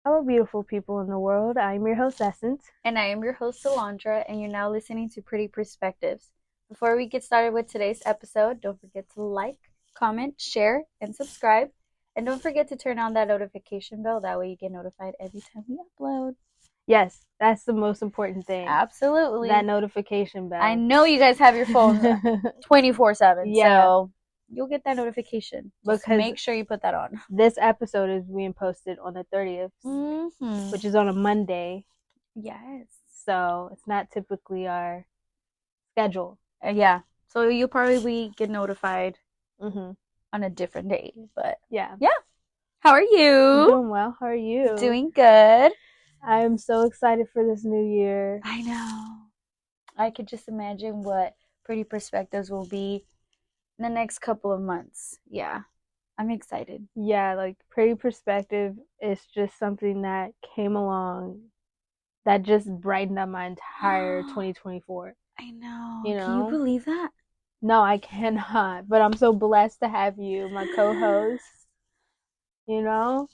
Hello, beautiful people in the world. I'm your host, Essence. And I am your host, Solandra, and you're now listening to Pretty Perspectives. Before we get started with today's episode, don't forget to like, comment, share, and subscribe. And don't forget to turn on that notification bell. That way you get notified every time we upload. Yes, that's the most important thing. Absolutely. That notification bell. I know you guys have your phones 24/7, Yeah. so you'll get that notification. Just make sure you put that on. This episode is being posted on the 30th, which is on a Monday. Yes. So it's not typically our schedule. Yeah. So you'll probably get notified on a different day. But yeah. How are you? Doing well. How are you? Doing good. I'm so excited for this new year. I know. I could just imagine what Pretty Perspectives will be in the next couple of months. Yeah. I'm excited. Yeah, like Pretty Perspective is just something that came along that just brightened up my entire 2024. I know. You know? Can you believe that? No, I cannot. But I'm so blessed to have you, my co-host. You know?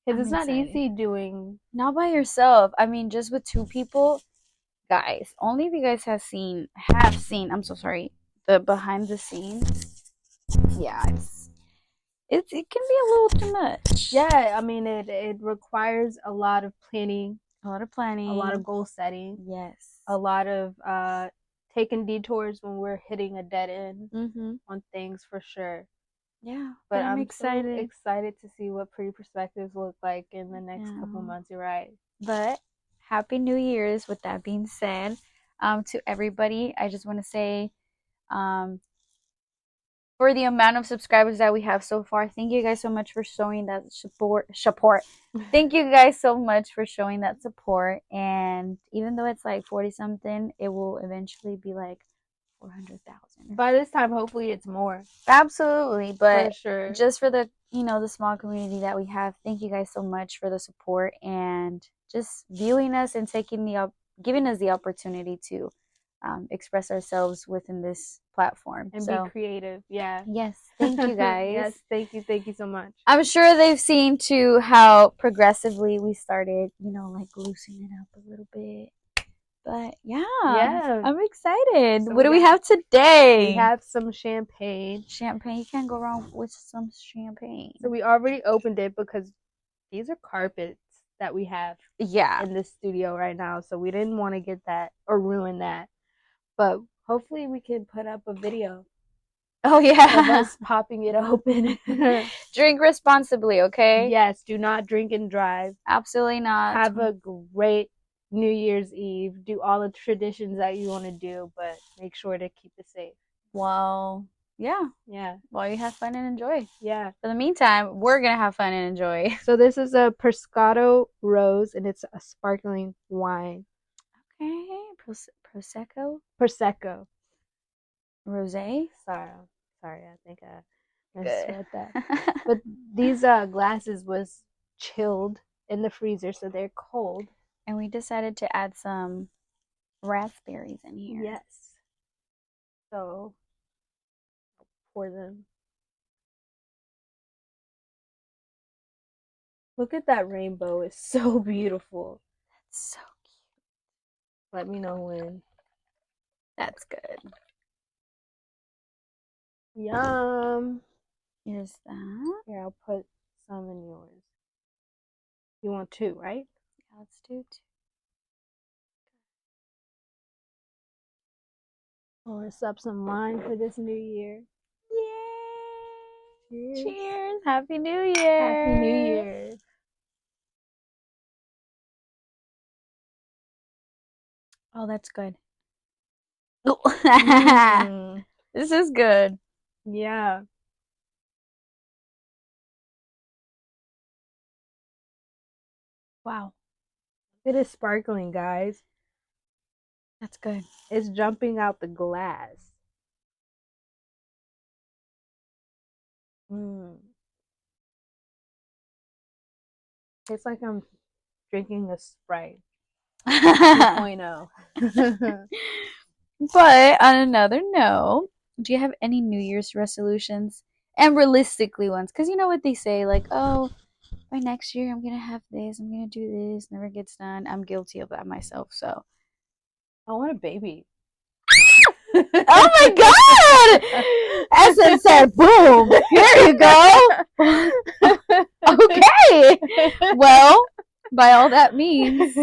Because it's not easy doing. Not by yourself. I mean, just with two people. Guys, only if you guys have seen, I'm so sorry, the behind the scenes. Yeah, it can be a little too much. Yeah, I mean, it requires a lot of planning. A lot of planning. A lot of goal setting. Yes. A lot of taking detours when we're hitting a dead end on things for sure. Yeah, but I'm excited. So excited to see what Pretty Perspectives look like in the next couple months. You're right. But Happy New Year's. With that being said, to everybody, I just want to say, for the amount of subscribers that we have so far, thank you guys so much for showing that support. Thank you guys so much for showing that support. And even though it's like 40 something, it will eventually be like 400,000. By this time, hopefully it's more. Absolutely. But for sure. Just for the, the small community that we have, thank you guys so much for the support and just viewing us and giving us the opportunity to express ourselves within this platform. And be creative. Yeah. Yes. Thank you guys. Yes. Thank you. Thank you so much. I'm sure they've seen too how progressively we started, like loosening it up a little bit. But yeah, I'm excited. So what do we have today? We have some champagne. Champagne, you can't go wrong with some champagne. So we already opened it because these are carpets that we have in the studio right now. So we didn't want to get that or ruin that. But hopefully we can put up a video. Oh, yeah. Of us popping it open. Drink responsibly, okay? Yes, do not drink and drive. Absolutely not. Have a great New Year's Eve. Do all the traditions that you want to do, but make sure to keep it safe. Well, yeah. While you have fun and enjoy. Yeah. For the meantime, we're going to have fun and enjoy. So this is a Pescato Rose, and it's a sparkling wine. Okay. Prosecco? Prosecco. Rosé? Sorry, I think I misread that. But these glasses was chilled in the freezer, so they're cold. And we decided to add some raspberries in here. Yes. So I'll pour them. Look at that rainbow. It's so beautiful. That's so cute. Let me know when. That's good. Yum. Here's that. Here, I'll put some in yours. You want two, right? Yeah, let's do two. Pour us up some wine for this new year. Yay! Cheers! Happy New Year! Happy New Year! Oh, that's good. This is good. Yeah. Wow. It is sparkling, guys. That's good. It's jumping out the glass. It's like I'm drinking a Sprite 2.0. But on another note, do you have any New Year's resolutions? And realistically ones? Because you know what they say, like, oh, by next year I'm gonna have this, I'm gonna do this, never gets done. I'm guilty of that myself, so I want a baby. Oh my god! Essence said, boom, here you go. Okay. Well, by all that means,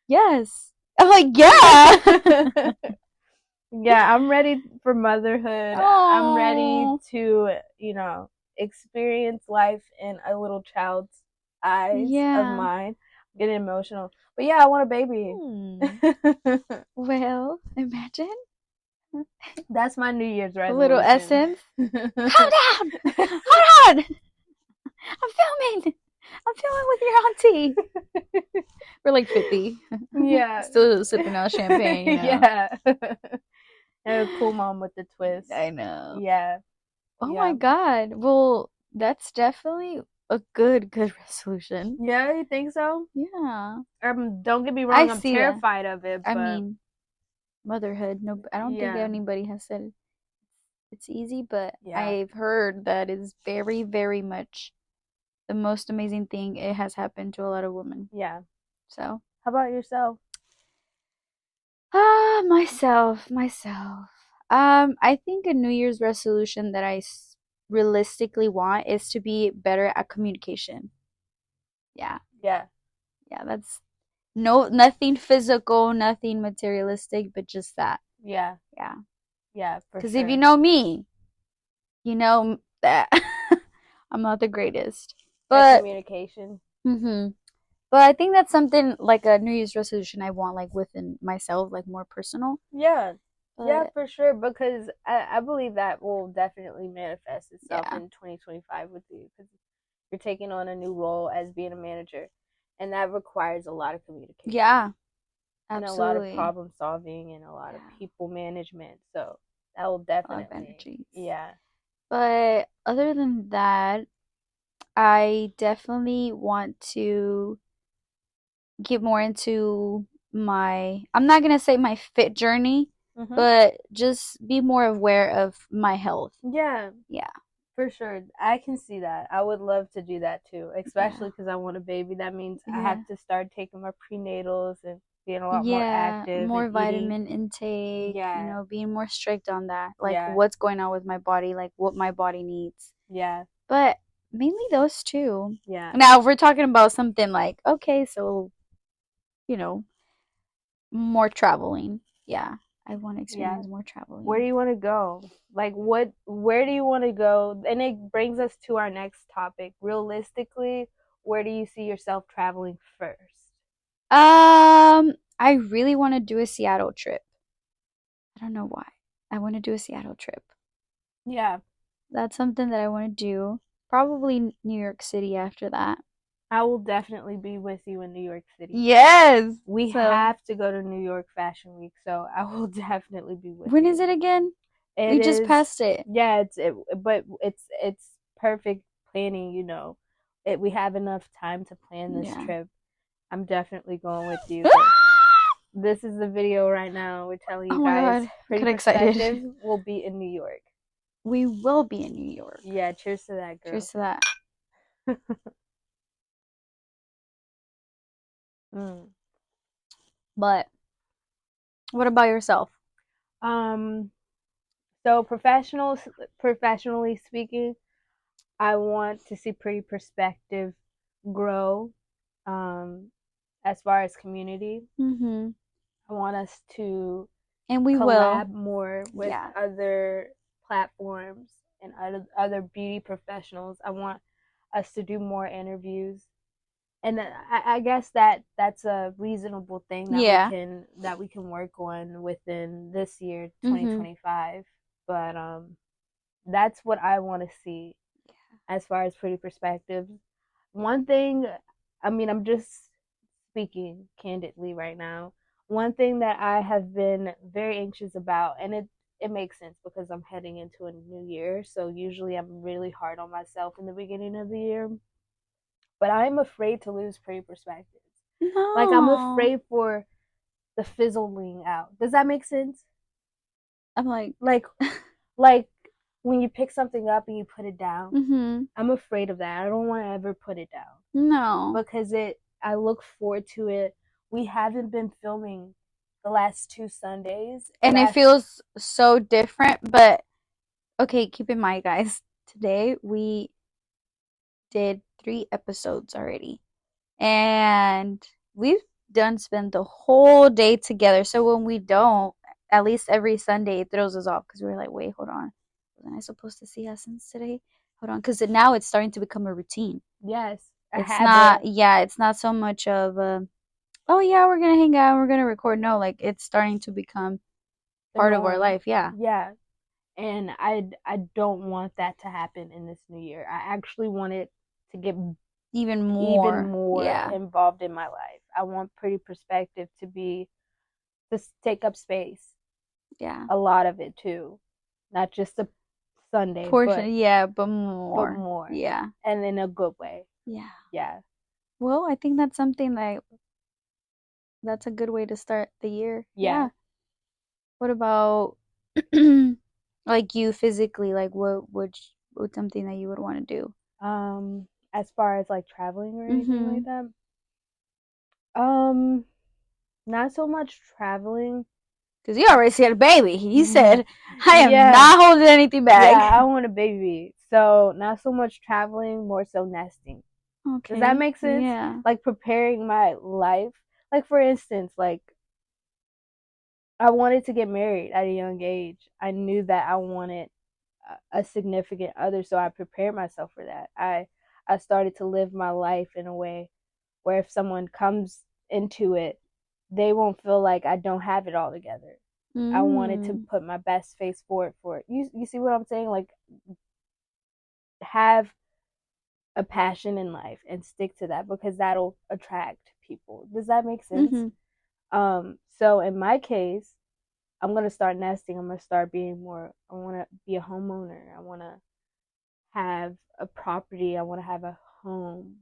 yes. I'm like, yeah. Yeah, I'm ready for motherhood. Aww. I'm ready to, experience life in a little child's eyes of mine. I'm getting emotional. But yeah, I want a baby. Well, imagine. That's my New Year's resolution. A little Essence. Calm down. Hold on. I'm filming with your auntie. We're like 50. Yeah. Still sipping on champagne. You know? Yeah. And a cool mom with the twist. I know. Yeah. Oh my god. Well, that's definitely a good resolution. Yeah, you think so? Yeah. Don't get me wrong, I'm terrified of it. But... I mean, motherhood. No, I don't think anybody has said it's easy, but I've heard that is very, very much the most amazing thing. It has happened to a lot of women. Yeah. So, how about yourself? Myself. I think a New Year's resolution that I realistically want is to be better at communication. Yeah. Yeah. Yeah, that's nothing physical, nothing materialistic, but just that. Yeah. Yeah. Yeah, because if you know me, you know that I'm not the greatest. But communication. But I think that's something like a New Year's resolution I want, like within myself, like more personal. Yeah. Yeah, for sure. Because I believe that will definitely manifest itself in 2025 with you. Because you're taking on a new role as being a manager. And that requires a lot of communication. Yeah. Absolutely. And a lot of problem solving and a lot of people management. So that will definitely. A lot of energy. Yeah. But other than that, I definitely want to get more into I'm not going to say my fit journey, but just be more aware of my health. Yeah. Yeah. For sure. I can see that. I would love to do that too, especially because I want a baby. That means I have to start taking my prenatals and being a lot more active. More vitamin intake. Yeah. Being more strict on that. Like what's going on with my body, like what my body needs. Yeah. But mainly those two. Yeah. Now, if we're talking about something like, okay, so, more traveling. Yeah. I want to experience more traveling. Where do you want to go? Like, where do you want to go? And it brings us to our next topic. Realistically, where do you see yourself traveling first? I really want to do a Seattle trip. I don't know why. I want to do a Seattle trip. Yeah. That's something that I want to do. Probably New York City after that. I will definitely be with you in New York City. Yes. We have to go to New York Fashion Week, so I will definitely be with you. When is it again? We just passed it. Yeah, but it's perfect planning, we have enough time to plan this trip. I'm definitely going with you. This is the video right now. We're telling you guys. Pretty excited. We'll be in New York. We will be in New York. Yeah, cheers to that, girl. Cheers to that. But what about yourself? So professionally speaking, I want to see Pretty Perspective grow. As far as community, I want us to collab more with other platforms and other beauty professionals. I want us to do more interviews. And I guess that's a reasonable thing that we can work on within this year, 2025. But that's what I want to see as far as Pretty Perspectives. One thing, I'm just speaking candidly right now. One thing that I have been very anxious about, and it makes sense because I'm heading into a new year, so usually I'm really hard on myself in the beginning of the year. But I'm afraid to lose Pretty Perspectives. No. Like, I'm afraid for the fizzling out. Does that make sense? I'm like when you pick something up and you put it down. Mm-hmm. I'm afraid of that. I don't want to ever put it down. No. Because I look forward to it. We haven't been filming the last 2 Sundays. And it feels so different, but okay, keep in mind, guys, today we did 3 episodes already. And we've spent the whole day together. So when we don't, at least every Sunday, it throws us off because we're like, wait, hold on. Wasn't I supposed to see Essence today? Hold on. Because now it's starting to become a routine. Yes. It's not so much of oh yeah, we're gonna hang out, we're gonna record. No, like it's starting to become part of our life. Yeah. Yeah. And I don't want that to happen in this new year. I actually want it to get even more involved in my life. I want Pretty Perspective to take up space. Yeah. A lot of it too. Not just a Sunday portion, but more. But more. Yeah. And in a good way. Yeah. Yeah. Well, I think that's something that's a good way to start the year. Yeah. What about like you physically? Like what's something that you would want to do? As far as like traveling or anything like that. Not so much traveling. Because you already had a baby. He said, I am not holding anything back. Yeah, I want a baby. So not so much traveling, more so nesting. Okay. Does that make sense? Yeah. Like preparing my life. Like for instance, like I wanted to get married at a young age. I knew that I wanted a significant other, so I prepared myself for that. I started to live my life in a way where if someone comes into it, they won't feel like I don't have it all together. I wanted to put my best face forward for it. You see what I'm saying? Like have a passion in life and stick to that because that'll attract people. Does that make sense? So in my case, I'm going to start nesting. I'm going to start being more, I want to be a homeowner. I want to have a property. I want to have a home.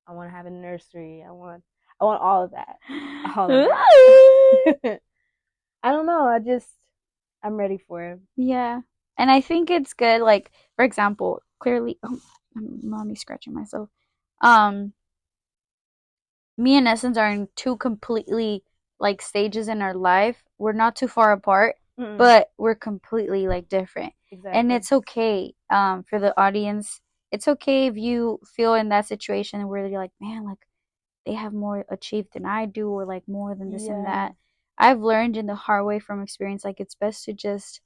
I want to have a nursery. I want all of that. All of that. I don't know. I'm ready for it. Yeah. And I think it's good. Like, for example, clearly, mommy scratching myself. Me and Essence are in 2 completely like stages in our life. We're not too far apart, but we're completely like different. Exactly. And it's okay. For the audience, it's okay if you feel in that situation where you're like, man, like they have more achieved than I do, or like more than this and that. I've learned in the hard way from experience, like it's best to just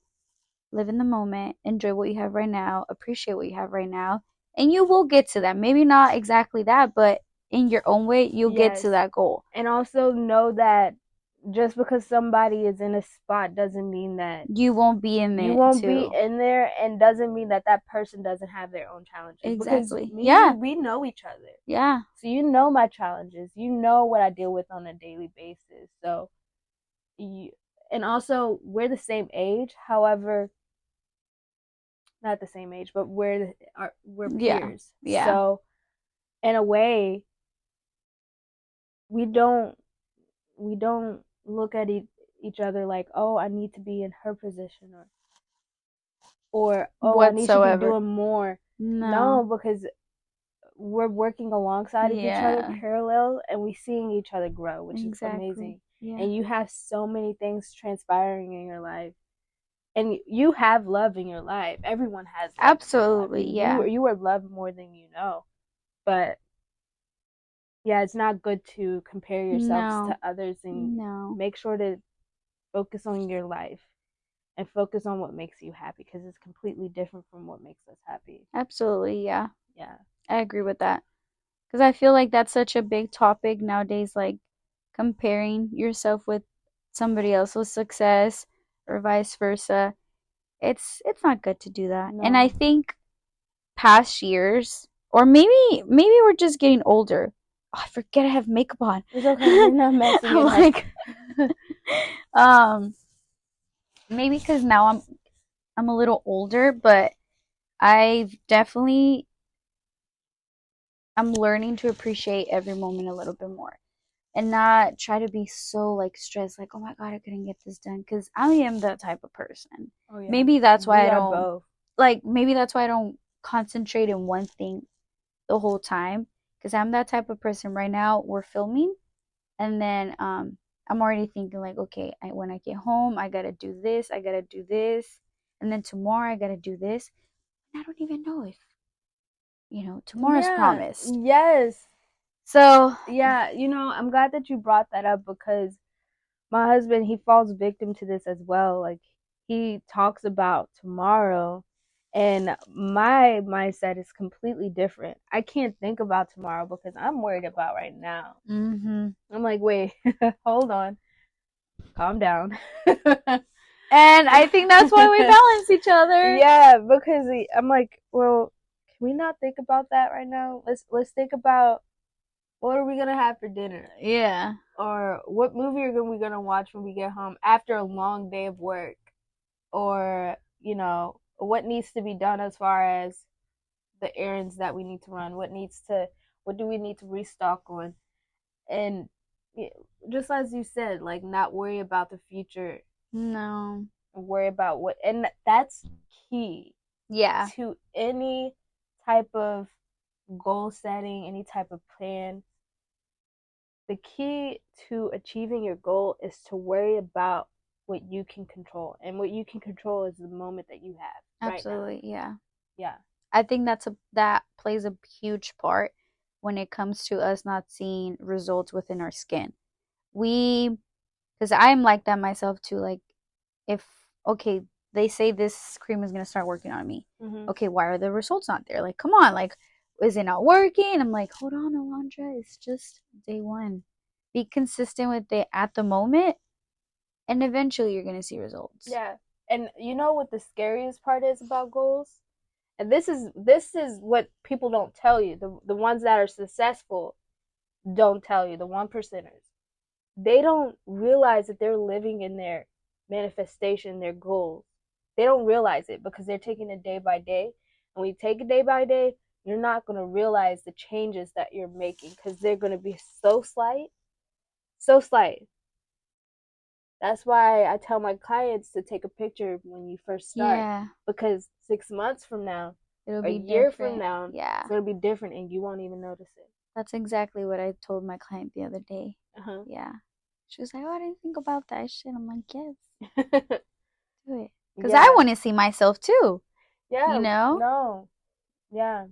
live in the moment, enjoy what you have right now, appreciate what you have right now, and you will get to that. Maybe not exactly that, but in your own way, you'll get to that goal. And also know that just because somebody is in a spot doesn't mean that you won't be in there. You won't be in there, and doesn't mean that that person doesn't have their own challenges. Exactly. Because we know each other. Yeah. So you know my challenges. You know what I deal with on a daily basis. So and also we're the same age. However, not the same age, but we're peers. Yeah. So in a way, we don't look at each other like, oh, I need to be in her position, or oh, I need to be doing more. No, because we're working alongside of each other, parallel, and we're seeing each other grow, which is amazing. Yeah. And you have so many things transpiring in your life, and you have love in your life. Everyone has love. Absolutely. Yeah. You are loved more than you know, but yeah, it's not good to compare yourselves to others, and make sure to focus on your life and focus on what makes you happy, because it's completely different from what makes us happy. Absolutely. Yeah. Yeah. I agree with that. Because I feel like that's such a big topic nowadays, like comparing yourself with somebody else's success or vice versa. It's not good to do that. No. And I think past years, or maybe we're just getting older. Oh, I forget I have makeup on. It's okay. You're not messing it up. Maybe because now I'm a little older, but I'm learning to appreciate every moment a little bit more, and not try to be so like stressed, like, oh my god, I couldn't get this done, because I am that type of person. Oh, yeah. Maybe that's why I don't. Both. like maybe that's why I don't concentrate in one thing the whole time, because I'm that type of person. Right now we're filming, and then I'm already thinking like, okay, when I get home I gotta do this, and then tomorrow I gotta do this. I don't even know if tomorrow's promised. Yes. So yeah, I'm glad that you brought that up, because my husband, he falls victim to this as well. Like, he talks about tomorrow, and my mindset is completely different. I can't think about tomorrow because I'm worried about right now. I'm like, wait, hold on, calm down. And I think that's why we balance each other. Yeah, because I'm like, well, can we not think about that right now? Let's think about, what are we gonna have for dinner? Yeah. Or what movie are we gonna watch when we get home after a long day of work? Or, what needs to be done as far as the errands that we need to run? What do we need to restock on? And just as you said, like, not worry about the future. No. Worry about and that's key. Yeah. To any type of goal setting, any type of plan. The key to achieving your goal is to worry about what you can control, and what you can control is the moment that you have. Absolutely, right now. Yeah. I think that plays a huge part when it comes to us not seeing results within our skin. Because I'm like that myself too. Like, if okay, they say this cream is gonna start working on me. Okay, why are the results not there? Like, come on, like, is it not working? I'm like, hold on, Alondra, it's just day one. Be consistent with it at the moment, and eventually you're gonna see results. Yeah. And you know what the scariest part is about goals? And this is what people don't tell you. The ones that are successful don't tell you. The 1%ers. They don't realize that they're living in their manifestation, their goals. They don't realize it because they're taking it day by day. And when you take it day by day, you're not going to realize the changes that you're making, because they're going to be so slight. So slight. That's why I tell my clients to take a picture when you first start. Yeah. Because 6 months from now, it'll a be year different. from now, Yeah. it's going to be different and you won't even notice it. That's exactly what I told my client the other day. Yeah. She was like, oh, I didn't think about that shit. I'm like, yes. Do it. Because I want to see myself too. Yeah. You know? No. Yeah.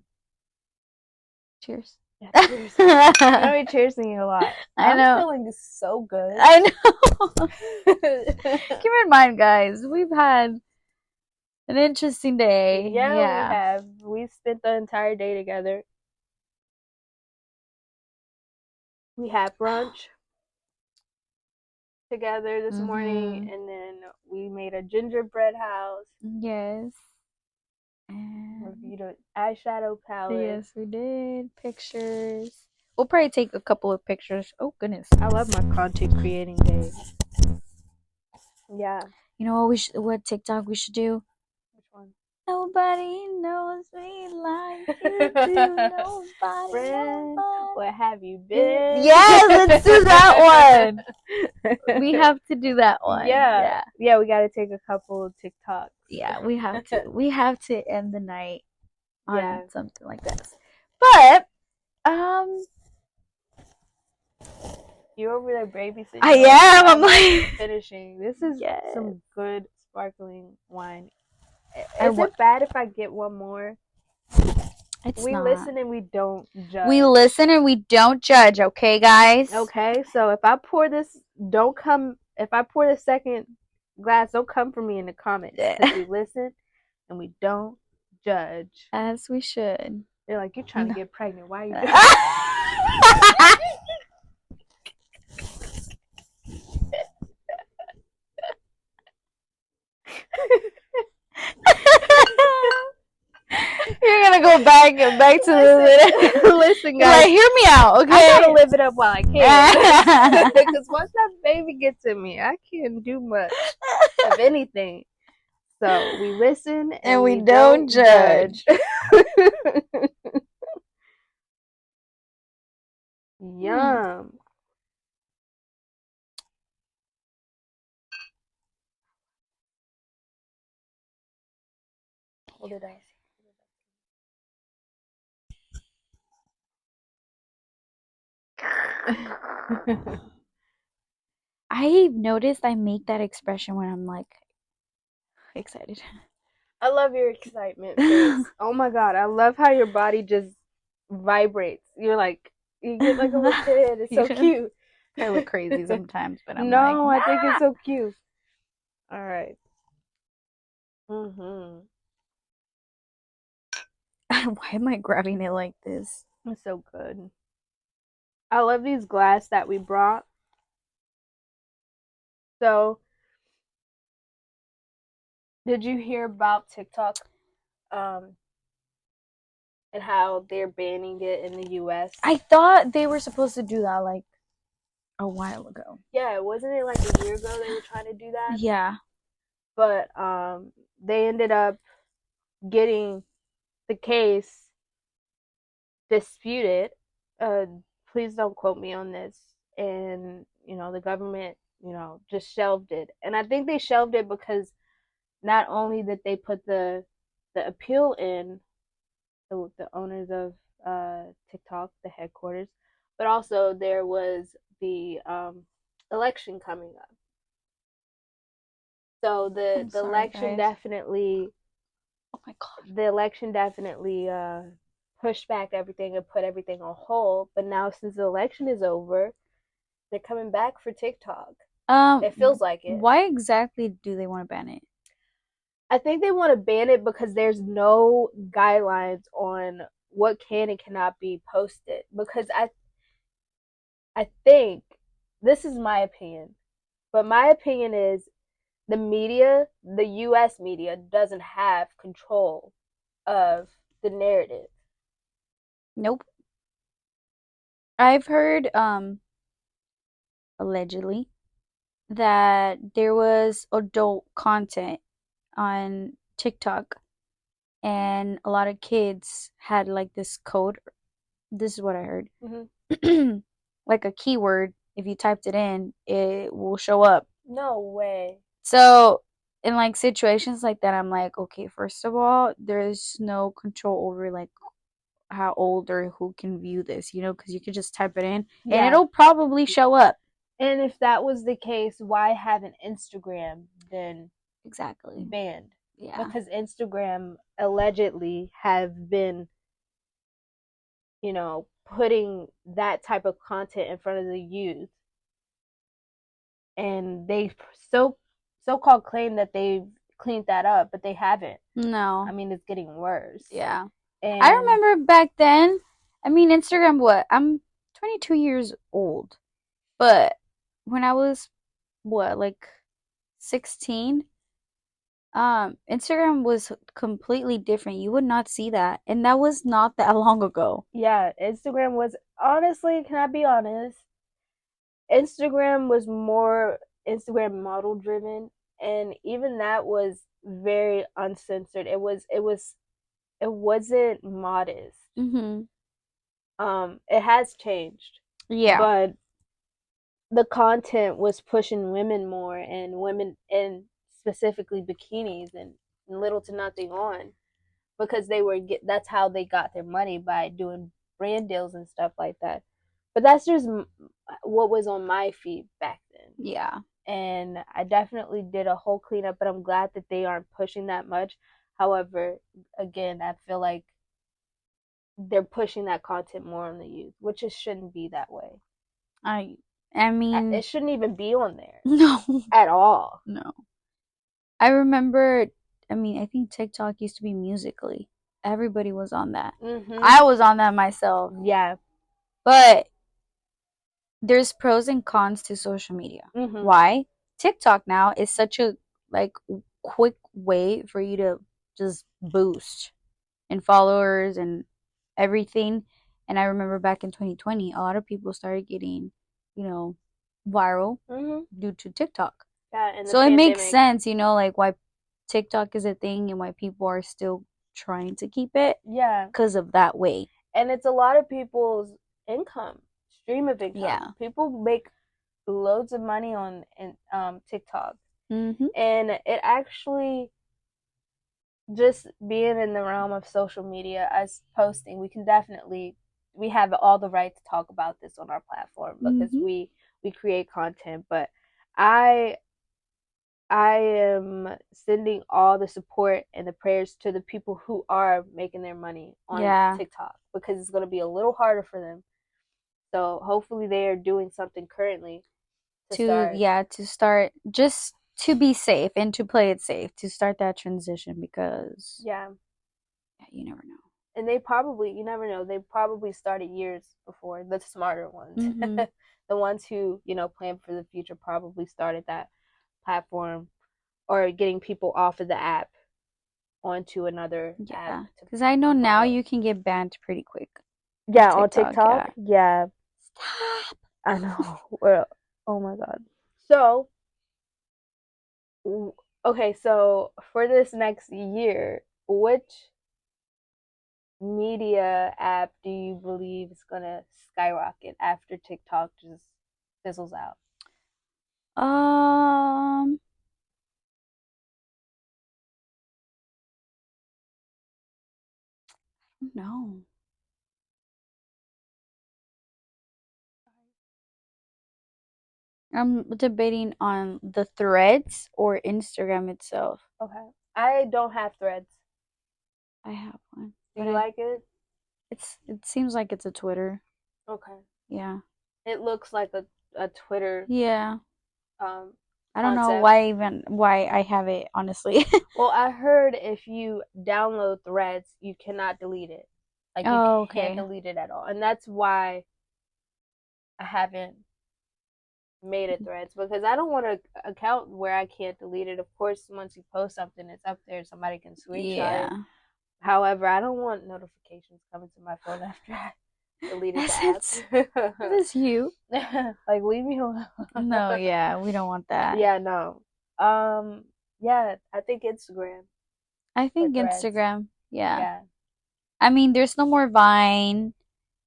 Cheers. Yeah, cheers. I'm gonna be cheersing you a lot. I know. I'm feeling so good. I know. Keep in mind, guys, we've had an interesting day. Yeah, we have. We spent the entire day together. We had brunch together this morning, and then we made a gingerbread house. Yes. And reviewed an eyeshadow palette. Yes, we did. Pictures. We'll probably take a couple of pictures. Oh, goodness. I love my content creating days. Yeah. You know what TikTok we should do? Which one? Nobody knows me like you do. Nobody. Friend, where have you been? Yes, let's do that one. We have to do that one. Yeah, we got to take a couple of TikToks. Yeah, we have to. We have to end the night on something like this. But you're over there babysitting. I am. I'm like finishing. This is some good sparkling wine. Is it bad if I get one more? We listen and we don't judge. We listen and we don't judge, okay, guys? Okay, so if I pour this, if I pour the second glass, don't come for me in the comments. Because we listen and we don't judge. As we should. They're like, you're trying to get pregnant. Why are you doing that? You're gonna go back to listen, guys. Like, hear me out, okay? I gotta live it up while I can. Because once that baby gets in me, I can't do much of anything. So we listen and we don't judge. Yum. Hold it up. I've noticed I make that expression when I'm like excited. I love your excitement face. Oh my god, I love how your body just vibrates. You're like, you get like a little kid. It's so cute. I look crazy sometimes, but I'm no, like, I think it's so cute. All right. Why am I grabbing it like this? It's so good. I love these glass that we brought. So, did you hear about TikTok? And how they're banning it in the US? I thought they were supposed to do that like a while ago. Yeah, wasn't it like a year ago they were trying to do that? Yeah. But they ended up getting the case disputed. Please don't quote me on this. And, the government, just shelved it. And I think they shelved it because not only did they put the appeal in, the owners of TikTok, the headquarters, but also there was the election coming up. So the election definitely. Oh my god. The election definitely pushed back everything and put everything on hold. But now since the election is over, they're coming back for TikTok. It feels like it. Why exactly do they want to ban it? I think they want to ban it because there's no guidelines on what can and cannot be posted. Because I think, this is my opinion, but my opinion is the media, the US media, doesn't have control of the narrative. Nope. I've heard allegedly that there was adult content on TikTok and a lot of kids had like this code. This is what I heard. Mm-hmm. Like a keyword, if you typed it in, it will show up. No way. So in like situations like that, I'm like, okay, first of all, there's no control over like how old or who can view this, because you could just type it in and it'll probably show up. And if that was the case, why haven't Instagram been exactly banned? Yeah. Because Instagram allegedly have been, putting that type of content in front of the youth. And they so-called claim that they've cleaned that up, but they haven't. No. I mean, it's getting worse. Yeah. And I remember back then, Instagram, I'm 22 years old. But when I was, like 16, Instagram was completely different. You would not see that. And that was not that long ago. Yeah, Instagram was, honestly, can I be honest? Instagram was more Instagram model driven, and even that was very uncensored. It wasn't modest. Mm-hmm. It has changed. Yeah. But the content was pushing women more, and women, and specifically bikinis and little to nothing on, because that's how they got their money, by doing brand deals and stuff like that. But that's just what was on my feed back then. Yeah. And I definitely did a whole cleanup, but I'm glad that they aren't pushing that much. However, again, I feel like they're pushing that content more on the youth, which it shouldn't be that way. I mean, it shouldn't even be on there. No. At all. No. I remember, I think TikTok used to be Musical.ly. Everybody was on that. Mm-hmm. I was on that myself. Yeah. But there's pros and cons to social media. Mm-hmm. Why? TikTok now is such a quick way for you to just boost in followers and everything. And I remember back in 2020, a lot of people started getting, viral due to TikTok. Yeah, so pandemic. It makes sense, why TikTok is a thing and why people are still trying to keep it. Yeah. Because of that way. And it's a lot of people's stream of income. Yeah. People make loads of money on TikTok. Mm-hmm. And it actually just being in the realm of social media, as posting, we have all the right to talk about this on our platform because we create content. But I am sending all the support and the prayers to the people who are making their money on TikTok, because it's going to be a little harder for them. So hopefully they are doing something currently to start, just to be safe and to play it safe, to start that transition, because you never know. And you never know, they probably started years before. The smarter ones, the ones who, plan for the future, probably started that platform or getting people off of the app onto another app. Because I know now you can get banned pretty quick. On TikTok. Yeah. Stop. I know. Well, oh my god. So, okay, so for this next year, which media app do you believe is gonna skyrocket after TikTok just fizzles out? I don't know. I'm debating on the Threads or Instagram itself. Okay. I don't have Threads. I have one. Do you like it? It seems like it's a Twitter. Okay. Yeah. It looks like a Twitter. Yeah. I don't know why I have it, honestly. Well, I heard if you download Threads, you cannot delete it. Like you can't delete it at all. And that's why I haven't made a Threads, because I don't want an account where I can't delete it. Of course, once you post something, it's up there, somebody can screenshot it. However, I don't want notifications coming to my phone after I deleted the app. That is you. Like, leave me alone. No, we don't want that. Yeah, no. I think Instagram. I think Instagram. Yeah. I mean, there's no more Vine.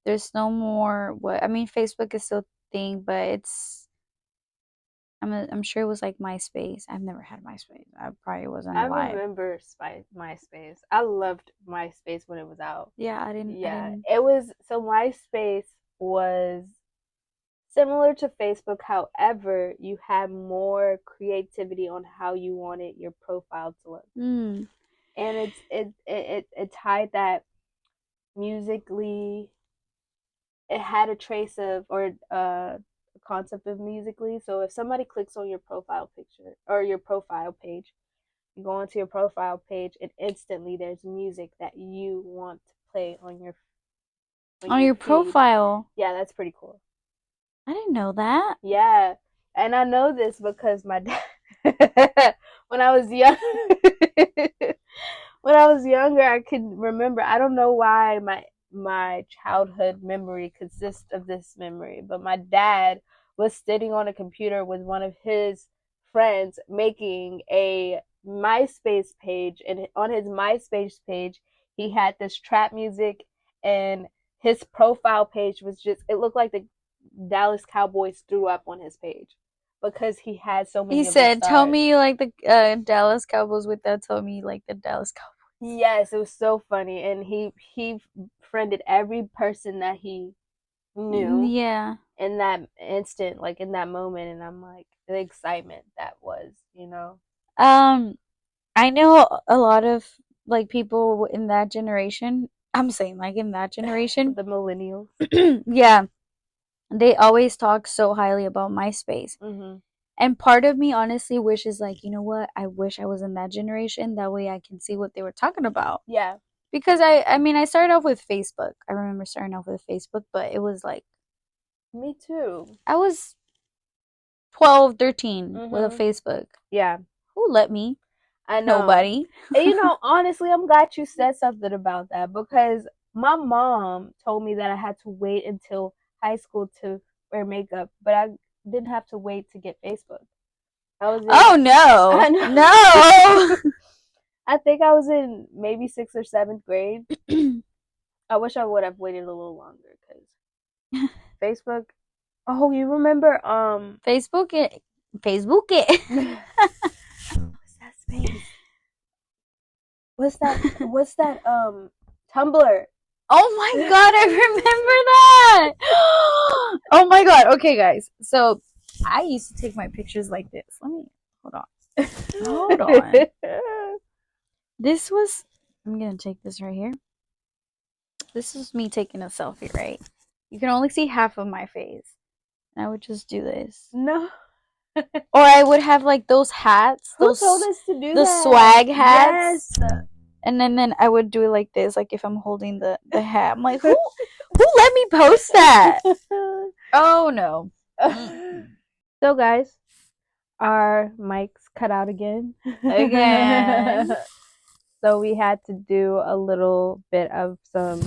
There's no more Facebook is still a thing, but I'm sure it was like MySpace. I've never had MySpace. I probably wasn't alive. I remember MySpace. I loved MySpace when it was out. Yeah, I didn't. It was, so MySpace was similar to Facebook. However, you had more creativity on how you wanted your profile to look. And it tied that musically. It had a trace of, or concept of musically. So if somebody clicks on your profile picture or your profile page, you go onto your profile page and instantly there's music that you want to play on your profile. Yeah, that's pretty cool. I didn't know that. Yeah, and I know this because my dad, when I was young, I could remember. I don't know why my childhood memory consists of this memory, but my dad was sitting on a computer with one of his friends making a MySpace page, and on his MySpace page he had this trap music, and his profile page was just, it looked like the Dallas Cowboys threw up on his page because he had so many. He said, "Tell me you like the Dallas Cowboys with that. Tell me you like the Dallas Cowboys." Yes, it was so funny, and he friended every person that he knew. Yeah. In that instant, like in that moment, and I'm like, the excitement that was, I know a lot of like people in that generation. I'm saying like in that generation, the millennials. Yeah, they always talk so highly about MySpace. And part of me honestly wishes, like, you know what? I wish I was in that generation. That way I can see what they were talking about. Yeah. Because I started off with Facebook. I remember starting off with Facebook, but it was like. Me too. I was 12, 13 with a Facebook. Yeah. Who let me? I know. Nobody. And honestly, I'm glad you said something about that, because my mom told me that I had to wait until high school to wear makeup, but I didn't have to wait to get Facebook. Oh no! No. I think I was in maybe 6th or 7th grade. I wish I would have waited a little longer, because Facebook. Oh, you remember Facebook it. What's that space? What's that Tumblr? Oh my god, I remember that. Oh my god. Okay, guys. So I used to take my pictures like this. Let me hold on. Hold on. This was, I'm gonna take this right here. This is me taking a selfie, right? You can only see half of my face. And I would just do this. No. Or I would have like those hats. Who told us to do the that? swag hats. Yes. And then I would do it like this, like if I'm holding the hat. I'm like, who let me post that? Oh no. So guys, our mics cut out again. So we had to do a little bit of some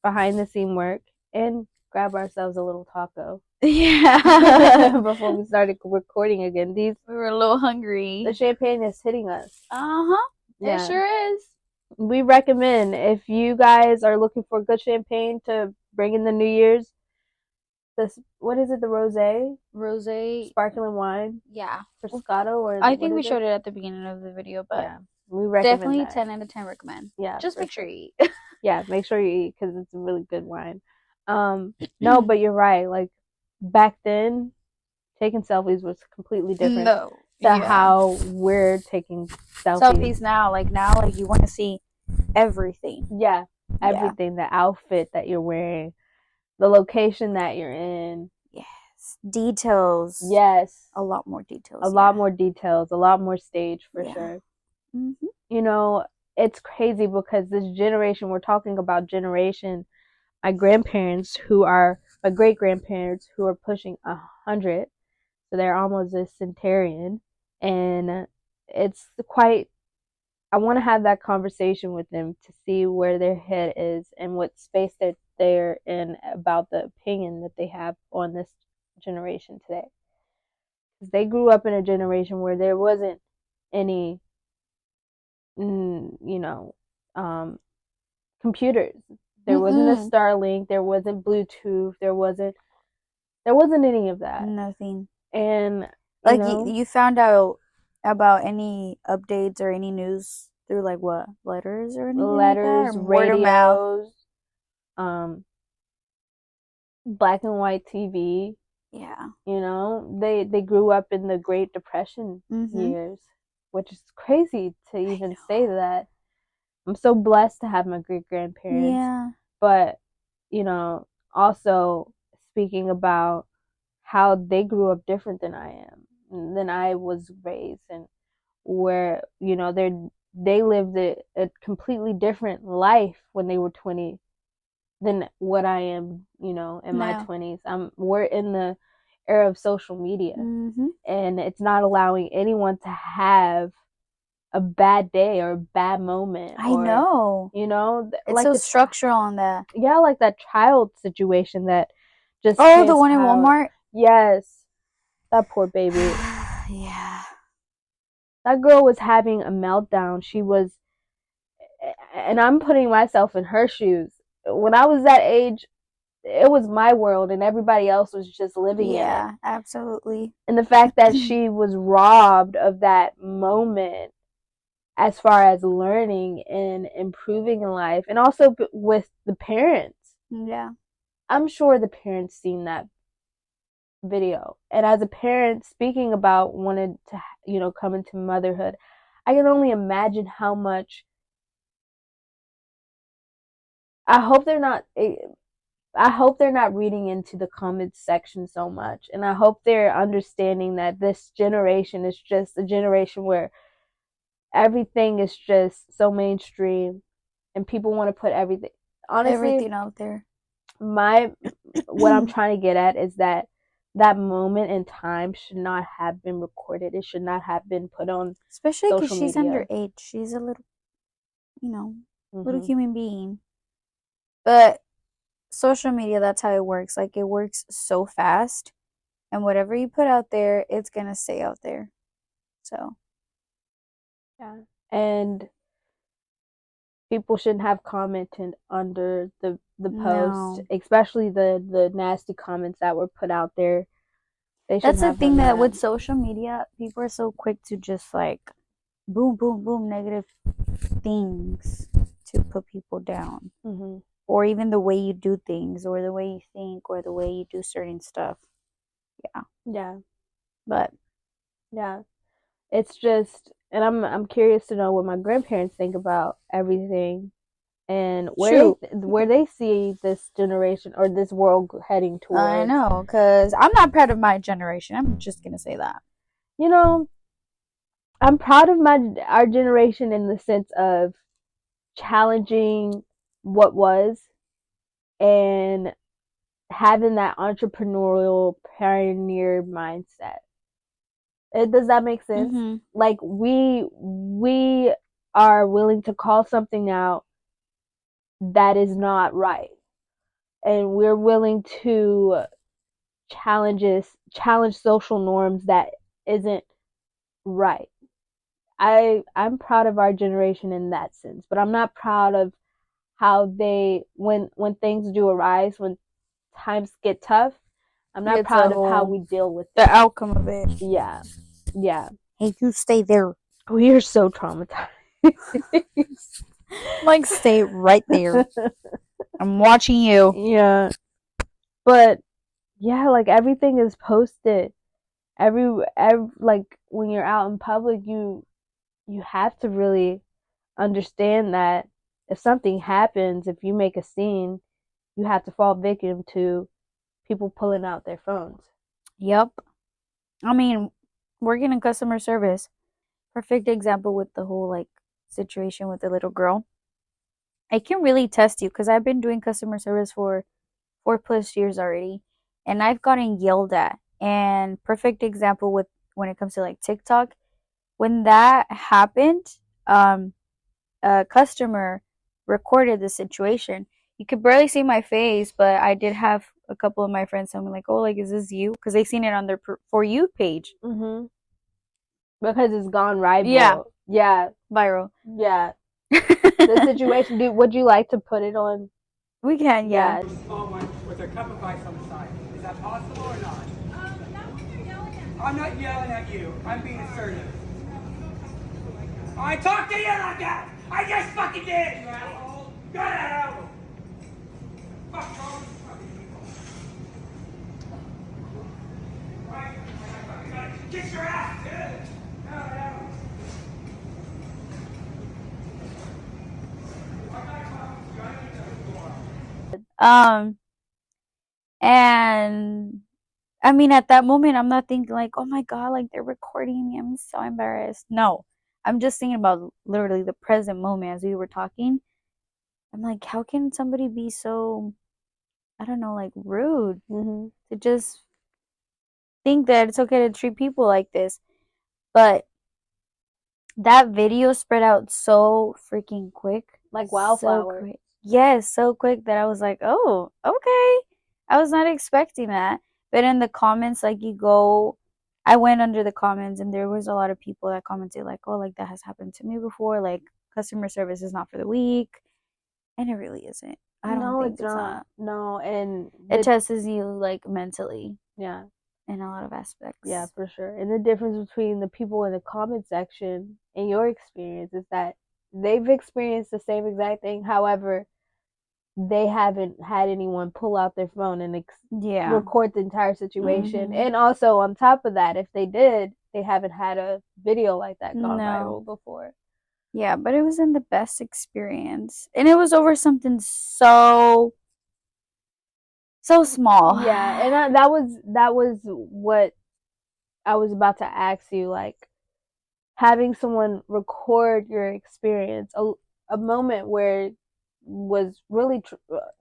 behind the scene work and grab ourselves a little taco. Yeah. Before we started recording again. We were a little hungry. The champagne is hitting us. Uh-huh. Yeah. It sure is. We recommend, if you guys are looking for good champagne to bring in the New Year's, what is it, the rosé sparkling wine? Yeah. Froscato, or I think we showed it at the beginning of the video, but yeah, we recommend definitely that. 10 out of 10 recommend. Yeah. Just make sure you eat. Yeah, make sure you eat because it's a really good wine. No, but you're right. Like back then, taking selfies was completely different. No. How we're taking selfies now. Like now, like you want to see everything. Yeah, everything. The outfit that you're wearing, the location that you're in. Yes, details. Yes, a lot more details. A lot more details. A lot more stage for sure. Mm-hmm. You know, it's crazy because this generation, we're talking about generation. My grandparents, who are my great grandparents, who are pushing 100, so they're almost a centenarian. And it's quite, I want to have that conversation with them to see where their head is and what space that they're in about the opinion that they have on this generation today. Because they grew up in a generation where there wasn't any, computers. There wasn't a Starlink. There wasn't Bluetooth. There wasn't any of that. Nothing. And like you found out about any updates or any news through like what, letters or anything? Letters, like radios, black and white TV. Yeah. They grew up in the Great Depression years, which is crazy to even say that. I'm so blessed to have my great grandparents. Yeah. But, also speaking about how they grew up different than I was raised, and where, they lived a completely different life when they were 20 than what I am, in my 20s. We're in the era of social media, and it's not allowing anyone to have a bad day or a bad moment. I know. It's like so structural on that. Yeah, like that child situation that just. Oh, the one in Walmart? Yes. That poor baby. Yeah. That girl was having a meltdown. She was, and I'm putting myself in her shoes. When I was that age, it was my world and everybody else was just living in it. Yeah, absolutely. And the fact that she was robbed of that moment as far as learning and improving in life, and also with the parents. Yeah. I'm sure the parents seen that video. And as a parent speaking about wanting to, come into motherhood, I can only imagine how much. I hope they're not reading into the comments section so much. And I hope they're understanding that this generation is just a generation where everything is just so mainstream and people want to put everything, honestly, everything out there. What I'm trying to get at is that moment in time should not have been recorded. It should not have been put on, especially because she's underage. She's a little, little human being. But social media, that's how it works. Like, it works so fast, and whatever you put out there, it's gonna stay out there. So yeah. And people shouldn't have commented under the post, especially the nasty comments that were put out there. That's the thing that with social media, people are so quick to just like boom, boom, boom, negative things to put people down. Mm-hmm. Or even the way you do things, or the way you think, or the way you do certain stuff. Yeah. But yeah, it's just, and I'm curious to know what my grandparents think about everything, and where they see this generation or this world heading towards. I know, because I'm not proud of my generation. I'm just gonna say that. You know, I'm proud of our generation in the sense of challenging what was and having that entrepreneurial pioneer mindset. Does that make sense? Mm-hmm. Like we are willing to call something out that is not right, and we're willing to challenge social norms that isn't right. I'm proud of our generation in that sense, but I'm not proud of how they when things do arise, when times get tough. I'm not proud of how we deal with the outcome of it. Yeah. Hey, you stay there. We are so traumatized. Like, stay right there. I'm watching you. Yeah. But yeah, like everything is posted. Every like when you're out in public, you have to really understand that if something happens, if you make a scene, you have to fall victim to people pulling out their phones. Yep. I mean, working in customer service, perfect example with the whole like situation with the little girl. I can really test you because I've been doing customer service for 4+ years already, and I've gotten yelled at. And perfect example with when it comes to like TikTok, when that happened, a customer recorded the situation. You could barely see my face, but I did have a couple of my friends tell me like, "Oh, like, is this you?" Because they seen it on their For You page. Mm-hmm. Because it's gone viral. Yeah. Viral. Yeah. The situation. Would you like to put it on? We can, yeah. Yes. With a cup of ice on the side. Is that possible or not? Not when you're yelling at me. I'm not yelling at you. I'm being assertive. I talked to you like that! I just fucking did, you asshole! Get out! Fuck all these fucking people. Right? Kiss your ass, dude! And I mean, at that moment, I'm not thinking like, oh my God, like they're recording me. I'm so embarrassed. No, I'm just thinking about literally the present moment as we were talking. I'm like, how can somebody be so, I don't know, like rude to just think that it's okay to treat people like this? But that video spread out so freaking quick. Like wildflower. Yes, so quick that I was like, oh, okay. I was not expecting that. But in the comments, like I went under the comments and there was a lot of people that commented like, oh, like that has happened to me before. Like customer service is not for the weak. And it really isn't. I don't think it's not. No, and it tests you like mentally. Yeah. In a lot of aspects. Yeah, for sure. And the difference between the people in the comment section and your experience is that they've experienced the same exact thing. However, they haven't had anyone pull out their phone and record the entire situation. Mm-hmm. And also, on top of that, if they did, they haven't had a video like that gone viral before. Yeah, but it was in the best experience. And it was over something so small. Yeah, and that was what I was about to ask you, like having someone record your experience, a moment where it was really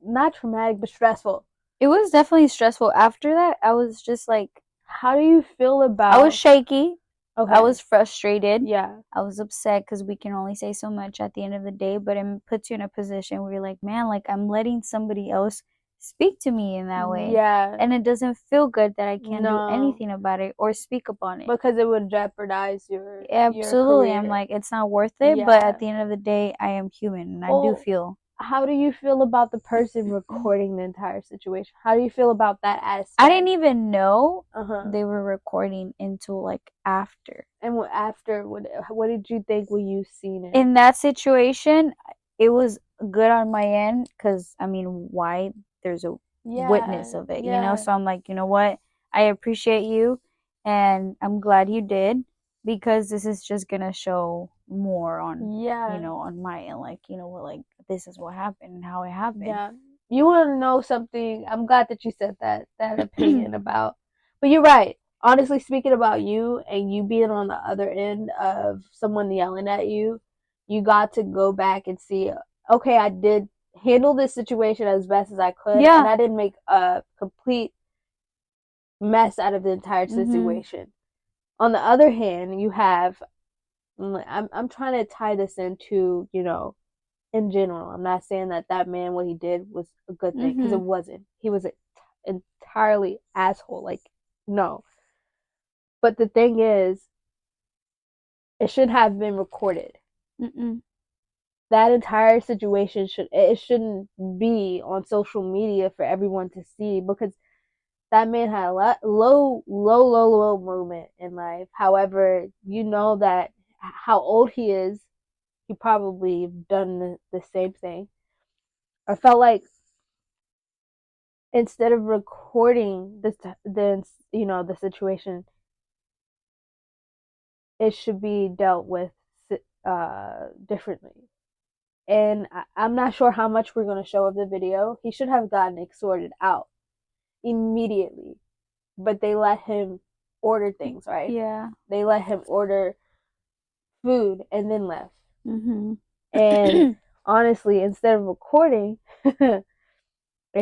not traumatic but stressful. It was definitely stressful. After that, I was just like, how do you feel about? I was shaky. Okay. I was frustrated. Yeah. I was upset because we can only say so much at the end of the day, but it puts you in a position where you're like, man, like I'm letting somebody else speak to me in that way. Yeah. And it doesn't feel good that I can't do anything about it or speak upon it. Because it would jeopardize Absolutely. Your career. I'm like, it's not worth it. Yeah. But at the end of the day, I am human and I do feel. how do you feel about the person recording the entire situation? How do you feel about that aspect? I didn't even know they were recording until like after. And after, what did you think when you seen it? In that situation, it was good on my end because, I mean, why? There's a witness of it, you know? So I'm like, you know what? I appreciate you, and I'm glad you did, because this is just going to show more on, you know, on my end. Like, you know what, like, this is what happened and how it happened. Yeah. You want to know something? I'm glad that you said that opinion about. But you're right. Honestly speaking, about you and you being on the other end of someone yelling at you, you got to go back and see, okay, I did handle this situation as best as I could, and I didn't make a complete mess out of the entire situation. On the other hand, you have, I'm trying to tie this into, you know, in general. I'm not saying that man, what he did was a good thing, because it wasn't. He was an entirely asshole. Like, no. But the thing is, it should have been recorded. That entire situation shouldn't be on social media for everyone to see, because that man had a low moment in life. However, you know that how old he is, he probably done the same thing. I felt like instead of recording the situation, it should be dealt with differently. And I'm not sure how much we're going to show of the video. He should have gotten it sorted out immediately, but they let him order things, right? Yeah. They let him order food and then left. And honestly, instead of recording, they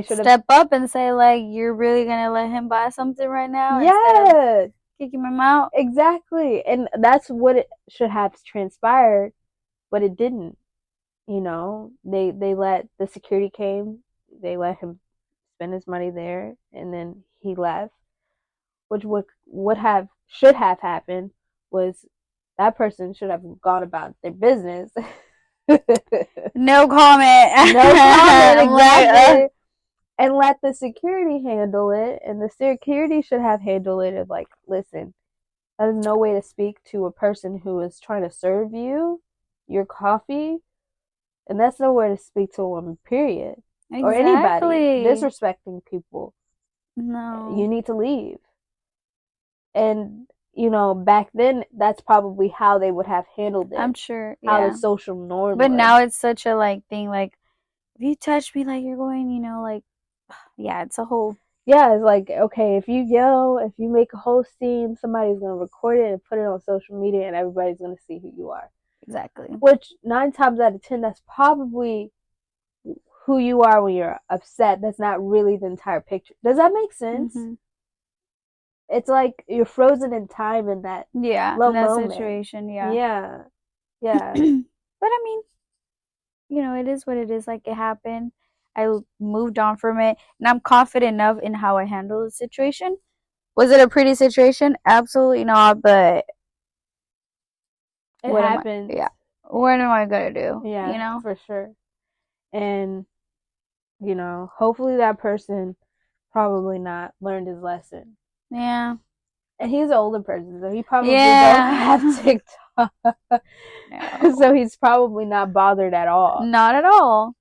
should step up and say, like, you're really gonna let him buy something right now? Yeah. Kicking him out? Exactly. And that's what it should have transpired, but it didn't. You know, they let the security came, they let him spend his money there, and then he left. Which should have happened was that person should have gone about their business. No comment. No comment, exactly. And let the security handle it, and the security should have handled it of like, listen, that is no way to speak to a person who is trying to serve you your coffee, and that's nowhere to speak to a woman, period. Exactly. Or anybody disrespecting people. No. You need to leave. And, you know, back then, that's probably how they would have handled it. I'm sure, how the social norm But was. Now it's such a, like, thing, like, if you touch me, like, you're going, you know, like, yeah, it's a whole... Yeah, it's like, okay, if you yell, if you make a whole scene, somebody's going to record it and put it on social media, and everybody's going to see who you are. Exactly. Which 9 times out of 10, that's probably who you are when you're upset. That's not really the entire picture. Does that make sense? It's like you're frozen in time in that moment. Situation. Yeah. But I mean, you know, it is what it is. Like, it happened. I moved on from it, and I'm confident enough in how I handled the situation. Was it a pretty situation? Absolutely not, but it happened. What am I gonna do? Yeah, you know, for sure. And, you know, hopefully that person probably not learned his lesson. Yeah. And he's an older person, so he probably don't have TikTok. No. So he's probably not bothered at all. Not at all.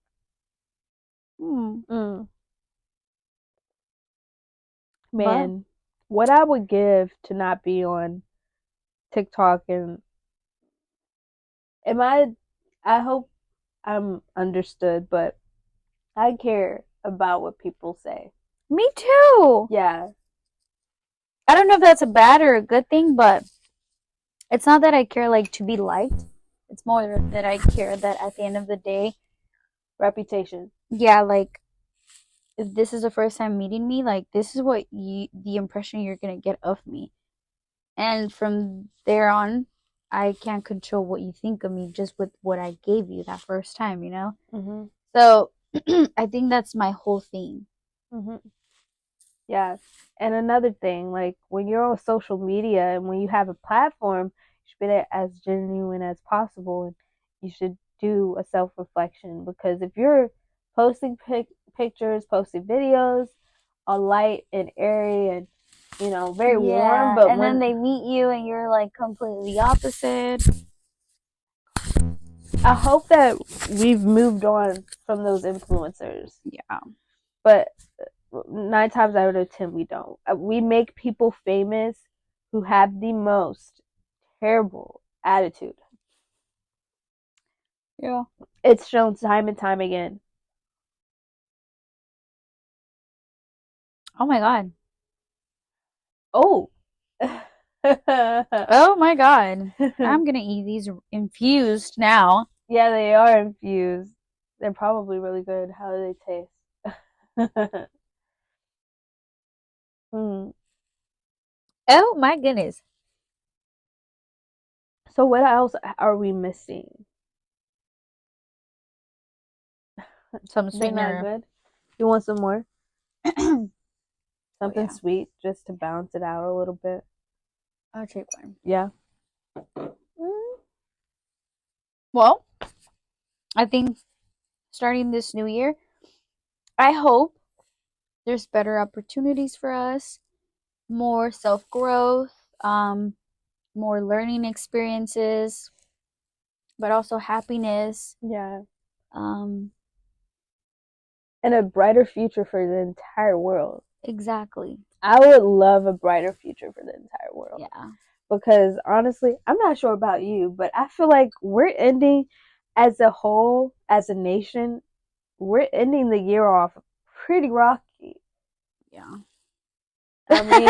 Man, what I would give to not be on TikTok, and I hope I'm understood, but I care about what people say. Me too. Yeah. I don't know if that's a bad or a good thing, but it's not that I care, like, to be liked. It's more that I care that at the end of the day, reputation. Yeah, like, if this is the first time meeting me, like, this is what the impression you're gonna get of me. And from there on, I can't control what you think of me just with what I gave you that first time, you know? So, I think that's my whole thing. Yeah. And another thing, like, when you're on social media and when you have a platform, you should be as genuine as possible. And you should do a self-reflection, because if you're posting pictures, posting videos, all light and airy and, you know, very warm, but and then they meet you and you're like completely opposite. I hope that we've moved on from those influencers. Yeah. But 9 times out of 10, we don't. We make people famous who have the most terrible attitude. Yeah. It's shown time and time again. Oh my God. Oh. Oh my God. I'm gonna eat these infused now. Yeah, they are infused. They're probably really good. How do they taste? Oh my goodness. So what else are we missing? Some sweetener. Good. You want some more? Something sweet just to balance it out a little bit. I'll take one. Yeah. Well, I think starting this new year, I hope there's better opportunities for us, more self-growth, more learning experiences, but also happiness. Yeah. And a brighter future for the entire world. Exactly. I would love a brighter future for the entire world. Yeah. Because honestly, I'm not sure about you, but I feel like we're ending as a whole, as a nation, we're ending the year off pretty rocky. Yeah. I mean,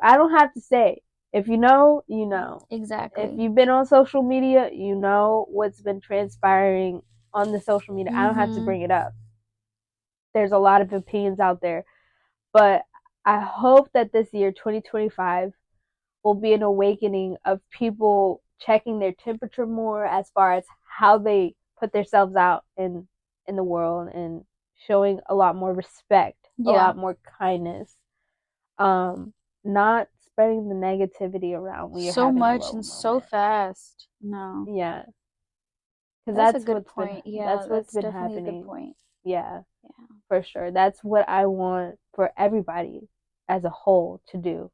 I don't have to say. If you know, you know. Exactly. If you've been on social media, you know what's been transpiring on the social media. I don't have to bring it up. There's a lot of opinions out there. But I hope that this year, 2025, will be an awakening of people checking their temperature more as far as how they put themselves out in the world, and showing a lot more respect, a lot more kindness. Not spreading the negativity around when you're so having much a low and so fast. No. Yeah. Because that's a good point. That's what's been definitely happening. A good point. Yeah. For sure. That's what I want for everybody as a whole to do.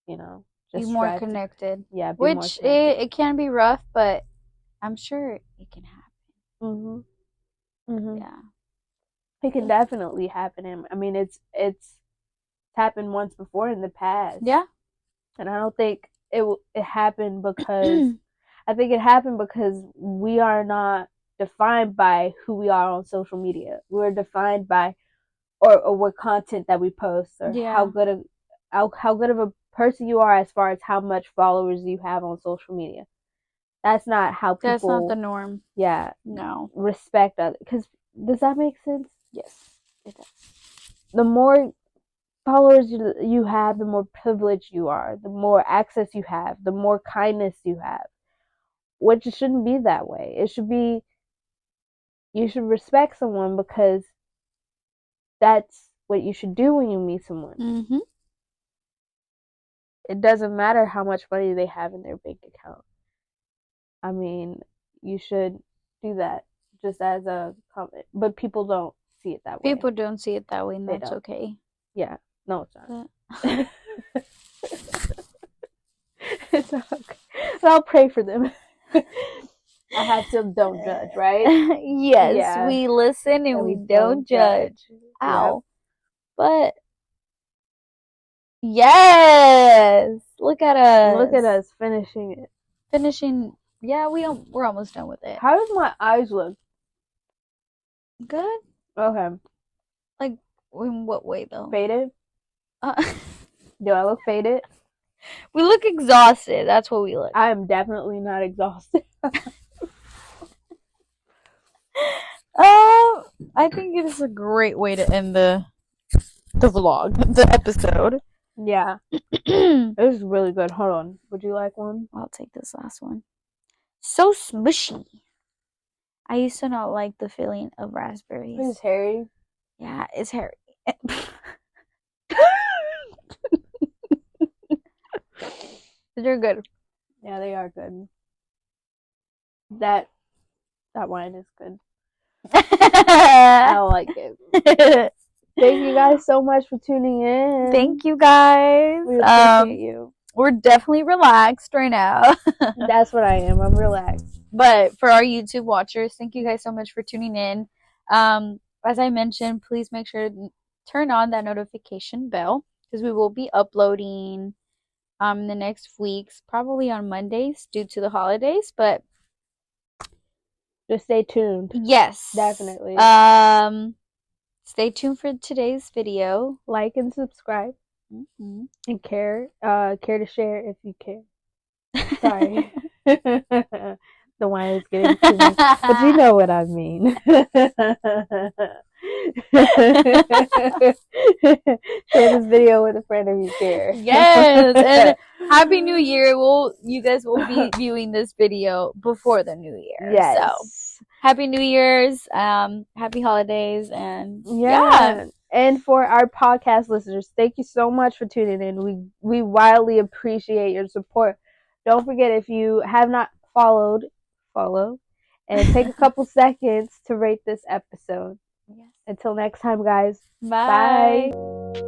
You know, just be more connected. Yeah. Which it can be rough, but I'm sure it can happen. Yeah. It can definitely happen. I mean, it's happened once before in the past. Yeah. And I don't think it happened because I think it happened because we are not defined by who we are on social media. We're defined by or what content that we post, or how good of a person you are as far as how much followers you have on social media. That's not how people. That's not the norm. Yeah. No. Respect others. Because does that make sense? Yes, it does. The more followers you have, the more privileged you are. The more access you have, the more kindness you have. Which it shouldn't be that way. It should be, you should respect someone because that's what you should do when you meet someone. It doesn't matter how much money they have in their bank account. I mean, you should do that just as a comment. But people don't see it that way. People don't see it that way, and that's okay. Yeah. No, it's not. It's not okay. So I'll pray for them. I have some don't judge, right? Yes, we listen and we don't judge. Ow. Yep. But yes, look at us. Look at us finishing it. Yeah, we're almost done with it. How does my eyes look? Good. Okay. Like, in what way though? Faded? Do I look faded? We look exhausted. That's what we look. I am definitely not exhausted. I think it is a great way to end the vlog, the episode. Yeah. It was really good. Hold on. Would you like one? I'll take this last one. So smushy. I used to not like the feeling of raspberries. It's hairy. Yeah, it's hairy. They're good. Yeah, they are good. That wine is good. I like it. Thank you guys so much for tuning in. Thank you guys. We appreciate you. We're definitely relaxed right now. That's what I am. I'm relaxed. But for our YouTube watchers, thank you guys so much for tuning in. As I mentioned, please make sure to turn on that notification bell because we will be uploading in the next weeks, probably on Mondays due to the holidays, but just stay tuned. Yes. Definitely. Stay tuned for today's video. Like and subscribe. Mm-hmm. And care to share if you care. Sorry. The wine is getting to me. But you know what I mean. Share this video with a friend if you care. Yes. And Happy New Year. You guys will be viewing this video before the New Year. Yes. So Happy New Year's, happy holidays, and yeah. And for our podcast listeners, thank you so much for tuning in. We wildly appreciate your support. Don't forget, if you have not followed, follow, and take a couple seconds to rate this episode. Yes. Until next time, guys. Bye. Bye.